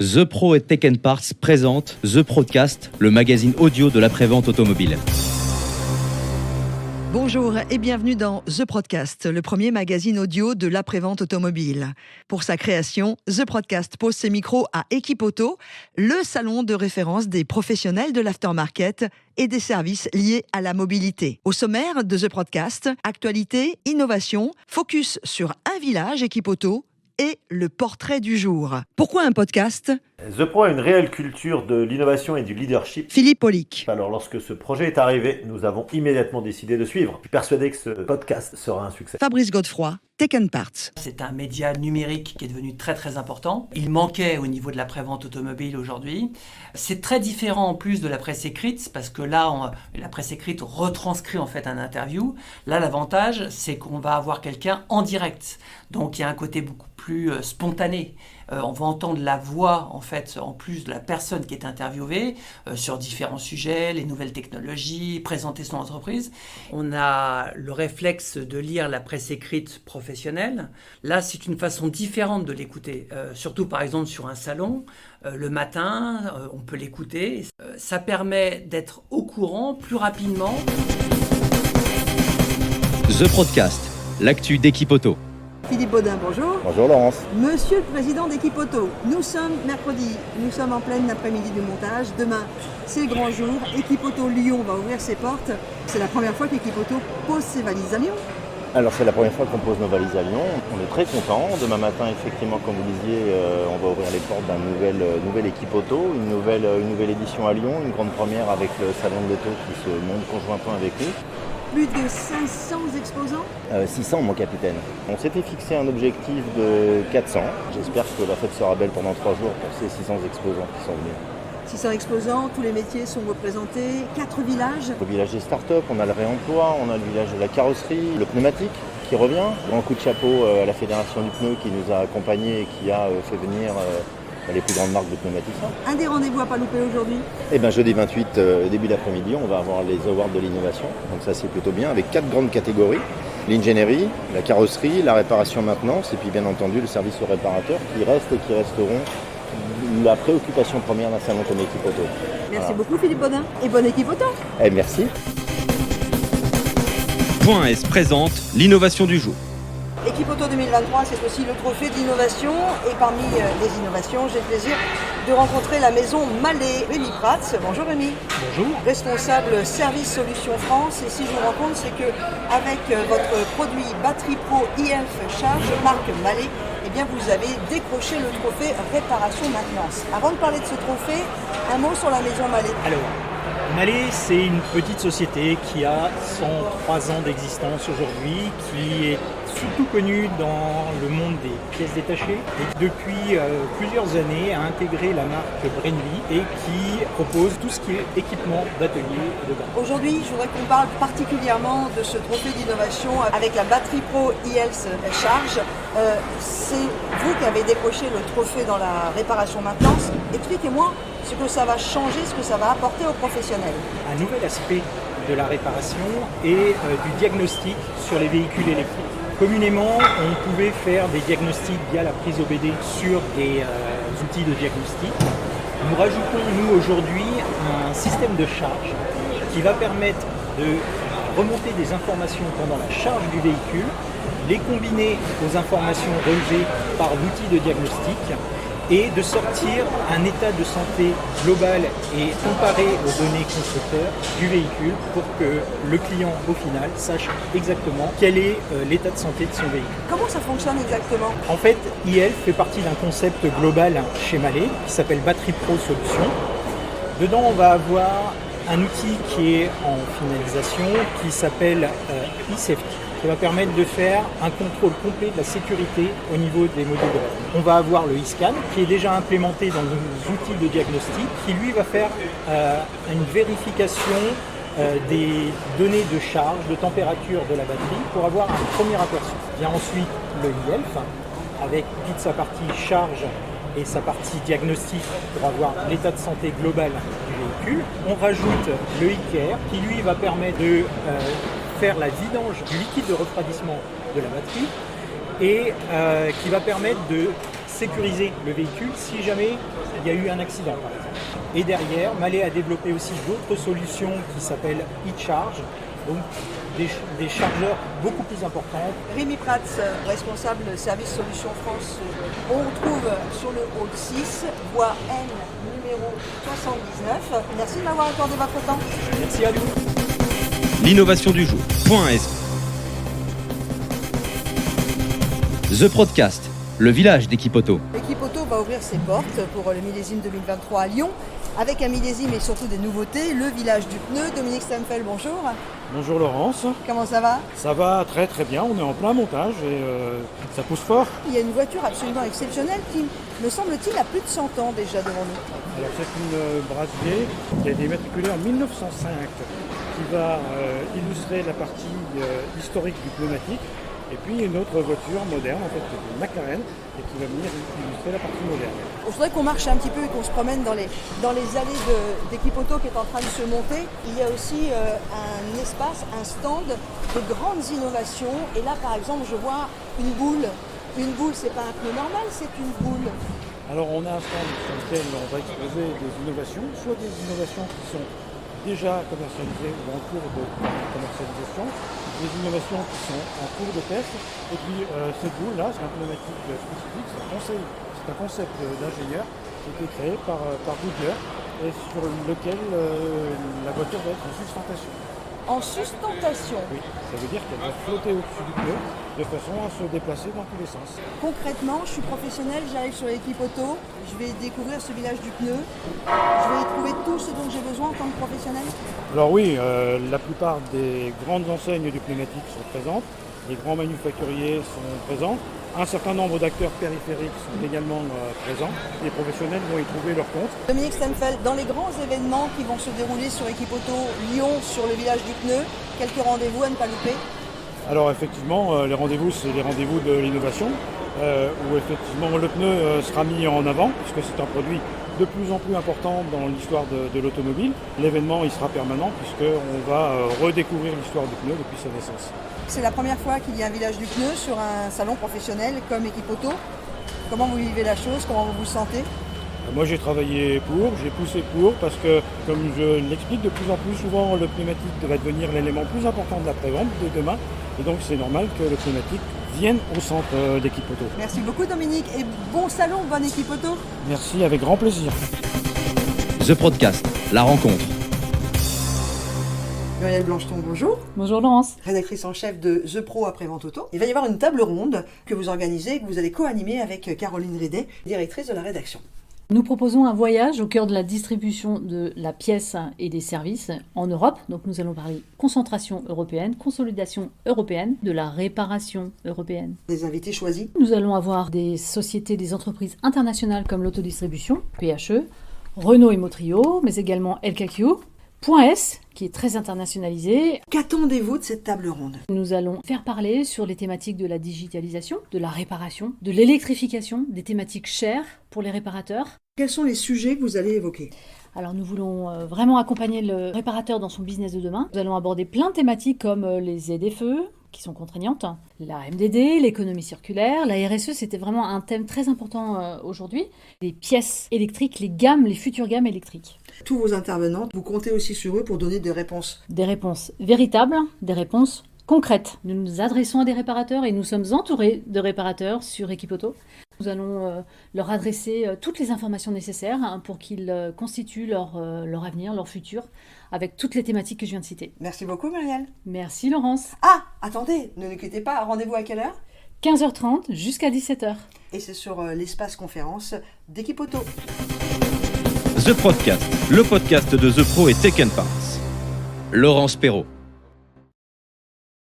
The Pro et Tech Parts présente The Podcast, le magazine audio de l'après-vente automobile. Bonjour et bienvenue dans The Podcast, le premier magazine audio de l'après-vente automobile. Pour sa création, The Podcast pose ses micros à Équipe Auto, le salon de référence des professionnels de l'aftermarket et des services liés à la mobilité. Au sommaire de The Podcast, actualité, innovation, focus sur un village Équipe Auto et le portrait du jour. Pourquoi un podcast ? The Pro a une réelle culture de l'innovation et du leadership. Philippe Aulic. Alors lorsque ce projet est arrivé, nous avons immédiatement décidé de suivre. Je suis persuadé que ce podcast sera un succès. Fabrice Godefroy, Tech Parts. C'est un média numérique qui est devenu très très important. Il manquait au niveau de la prévente automobile aujourd'hui. C'est très différent en plus de la presse écrite parce que là, la presse écrite retranscrit en fait un interview. Là, l'avantage, c'est qu'on va avoir quelqu'un en direct. Donc il y a un côté beaucoup plus spontané. On va entendre la voix en fait en plus de la personne qui est interviewée sur différents sujets, les nouvelles technologies, présenter son entreprise. On a le réflexe de lire la presse écrite professionnelle. Là, c'est une façon différente de l'écouter, surtout par exemple sur un salon. Le matin, on peut l'écouter. Ça permet d'être au courant plus rapidement. The Podcast, l'actu d'Équipe Auto. Philippe Baudin, bonjour. Bonjour Laurence. Monsieur le Président d'Équipe Auto, nous sommes mercredi, nous sommes en pleine après-midi du montage. Demain, c'est le grand jour. Équipe Auto Lyon va ouvrir ses portes. C'est la première fois qu'Équipe Auto pose ses valises à Lyon. Alors c'est la première fois qu'on pose nos valises à Lyon, on est très contents. Demain matin, effectivement, comme vous disiez, on va ouvrir les portes d'une nouvelle équipe auto, une nouvelle édition à Lyon, une grande première avec le salon de l'auto qui se monte conjointement avec nous. Plus de 500 exposants 600 mon capitaine. On s'était fixé un objectif de 400. J'espère que la fête sera belle pendant 3 jours pour ces 600 exposants qui sont venus. 600 exposants, tous les métiers sont représentés, 4 villages. Au village des startups, on a le réemploi, on a le village de la carrosserie, le pneumatique qui revient. Grand coup de chapeau à la Fédération du pneu qui nous a accompagnés et qui a fait venir les plus grandes marques de pneumaticiens. Un des rendez-vous à pas louper aujourd'hui ? Jeudi 28, début d'après-midi, on va avoir les awards de l'innovation. Donc ça c'est plutôt bien, avec 4 grandes catégories. L'ingénierie, la carrosserie, la réparation maintenance et puis bien entendu le service aux réparateurs qui restent et qui resteront la préoccupation première d'un salon comme Équipe Auto. Merci beaucoup Philippe Baudin et bonne Équipe Auto. Merci. Point S présente l'innovation du jour. Équipe Auto 2023, c'est aussi le trophée d'innovation. Et parmi les innovations, j'ai le plaisir de rencontrer la maison Mallet. Rémi Prats. Bonjour Rémi. Bonjour. Responsable Service Solutions France. Et si je vous rencontre, c'est qu'avec votre produit Batterie Pro IF Charge, marque Mallet, eh bien vous avez décroché le trophée Réparation Maintenance. Avant de parler de ce trophée, un mot sur la maison Mallet. Alors, Mallet, c'est une petite société qui a 103 ans d'existence aujourd'hui, qui est surtout connue dans le monde des pièces détachées et depuis plusieurs années a intégré la marque Brenly et qui propose tout ce qui est équipement d'atelier et de garage. Aujourd'hui, je voudrais qu'on parle particulièrement de ce trophée d'innovation avec la Batterie Pro IELTS Charge. C'est vous qui avez décroché le trophée dans la réparation maintenance. Expliquez-moi ce que ça va changer, ce que ça va apporter aux professionnels. Un nouvel aspect de la réparation et du diagnostic sur les véhicules électriques. Communément, on pouvait faire des diagnostics via la prise OBD sur des outils de diagnostic. Nous rajoutons, nous, aujourd'hui, un système de charge qui va permettre de remonter des informations pendant la charge du véhicule, les combiner aux informations relevées par l'outil de diagnostic et de sortir un état de santé global et comparé aux données constructeurs du véhicule pour que le client, au final, sache exactement quel est l'état de santé de son véhicule. Comment ça fonctionne exactement ? En fait, IL fait partie d'un concept global chez Mallet qui s'appelle Batterie Pro Solutions. Dedans, on va avoir un outil qui est en finalisation qui s'appelle eSafety, qui va permettre de faire un contrôle complet de la sécurité au niveau des modules de batterie. On va avoir le eScan qui est déjà implémenté dans nos outils de diagnostic qui lui va faire une vérification des données de charge, de température de la batterie pour avoir un premier aperçu. Vient ensuite le IELF avec toute sa partie charge et sa partie diagnostic pour avoir l'état de santé global du véhicule. On rajoute le e-care qui lui va permettre de faire la vidange du liquide de refroidissement de la batterie et qui va permettre de sécuriser le véhicule si jamais il y a eu un accident, par exemple. Et derrière, Mahle a développé aussi d'autres solutions qui s'appellent e-charge, donc des chargeurs beaucoup plus importants. Rémi Prats, responsable service Solutions France. On retrouve sur le hall 6, voie N numéro 79. Merci de m'avoir accordé votre temps. Merci à vous. L'innovation du jour. Point S. The Podcast, le village d'Equipoto. Equipoto va ouvrir ses portes pour le millésime 2023 à Lyon, avec un millésime et surtout des nouveautés, le village du pneu. Dominique Stemfel, bonjour. Bonjour Laurence, Comment ça va? ça va très très bien, on est en plein montage et ça pousse fort. Il y a une voiture absolument exceptionnelle qui, me semble-t-il, a plus de 100 ans déjà devant nous. Alors c'est une Brasier qui a été immatriculée en 1905 qui va illustrer la partie historique du pneumatique et puis une autre voiture moderne en fait qui est une McLaren et qui va venir illustrer la partie moderne. Je voudrais qu'on marche un petit peu et qu'on se promène dans les allées d'Equipoto qui est en train de se monter. Il y a aussi un espace, un stand de grandes innovations. Et là, par exemple, je vois une boule. Une boule, c'est pas un pneu normal, c'est une boule. Alors on a un stand sur lequel on va exposer des innovations, soit des innovations qui sont déjà commercialisées ou en cours de commercialisation, des innovations qui sont en cours de test, et puis cette boule-là, c'est un pneumatique spécifique, c'est un concept d'ingénieur qui a été créé par Goodyear et sur lequel la voiture va être en sustentation. En sustentation. Oui, ça veut dire qu'elle va flotter au-dessus du pneu de façon à se déplacer dans tous les sens. Concrètement, je suis professionnel, j'arrive sur Equipoto, je vais découvrir ce village du pneu. Je vais y trouver tout ce dont j'ai besoin en tant que professionnel. Alors oui, la plupart des grandes enseignes du pneumatique sont présentes, les grands manufacturiers sont présents, un certain nombre d'acteurs périphériques sont également présents, les professionnels vont y trouver leur compte. Dominique Stemfel, dans les grands événements qui vont se dérouler sur Equipoto Lyon, sur le village du pneu, quelques rendez-vous à ne pas louper? Alors effectivement, les rendez-vous, c'est les rendez-vous de l'innovation, où effectivement le pneu sera mis en avant, puisque c'est un produit de plus en plus important dans l'histoire de l'automobile. L'événement, il sera permanent, puisqu'on va redécouvrir l'histoire du pneu depuis sa naissance. C'est la première fois qu'il y a un village du pneu sur un salon professionnel comme Equipoto. Comment vous vivez la chose? Comment vous vous sentez? Moi j'ai travaillé j'ai poussé pour, parce que comme je l'explique, de plus en plus souvent le pneumatique va devenir l'élément plus important de l'après-vente de demain. Et donc c'est normal que le pneumatique vienne au centre d'Equipoto. Merci beaucoup Dominique et bon salon, bonne Equipoto. Merci, avec grand plaisir. The Podcast, la rencontre. Muriel Blancheton, bonjour. Bonjour Laurence. Rédactrice en chef de The Pro après-vente auto. Il va y avoir une table ronde que vous organisez, que vous allez co-animer avec Caroline Rédet, directrice de la rédaction. Nous proposons un voyage au cœur de la distribution de la pièce et des services en Europe. Donc nous allons parler concentration européenne, consolidation européenne, de la réparation européenne. Des invités choisis. Nous allons avoir des sociétés, des entreprises internationales comme l'autodistribution, PHE, Renault et Motrio, mais également LKQ, Point S, qui est très internationalisé. Qu'attendez-vous de cette table ronde? Nous allons faire parler sur les thématiques de la digitalisation, de la réparation, de l'électrification, des thématiques chères pour les réparateurs. Quels sont les sujets que vous allez évoquer? Alors nous voulons vraiment accompagner le réparateur dans son business de demain. Nous allons aborder plein de thématiques comme les ZFE, qui sont contraignantes, la MDD, l'économie circulaire, la RSE, c'était vraiment un thème très important aujourd'hui. Les pièces électriques, les gammes, les futures gammes électriques. Tous vos intervenants, vous comptez aussi sur eux pour donner des réponses. Des réponses véritables, des réponses concrètes. Nous nous adressons à des réparateurs et nous sommes entourés de réparateurs sur Equipoto. Nous allons leur adresser toutes les informations nécessaires pour qu'ils constituent leur avenir, leur futur, avec toutes les thématiques que je viens de citer. Merci beaucoup Muriel. Merci Laurence. Ah, attendez, ne quittez pas, rendez-vous à quelle heure? 15h30 jusqu'à 17h. Et c'est sur l'espace conférence d'Equipoto. The Podcast, le podcast de The Pro et Tech & Parts. Laurence Perrault.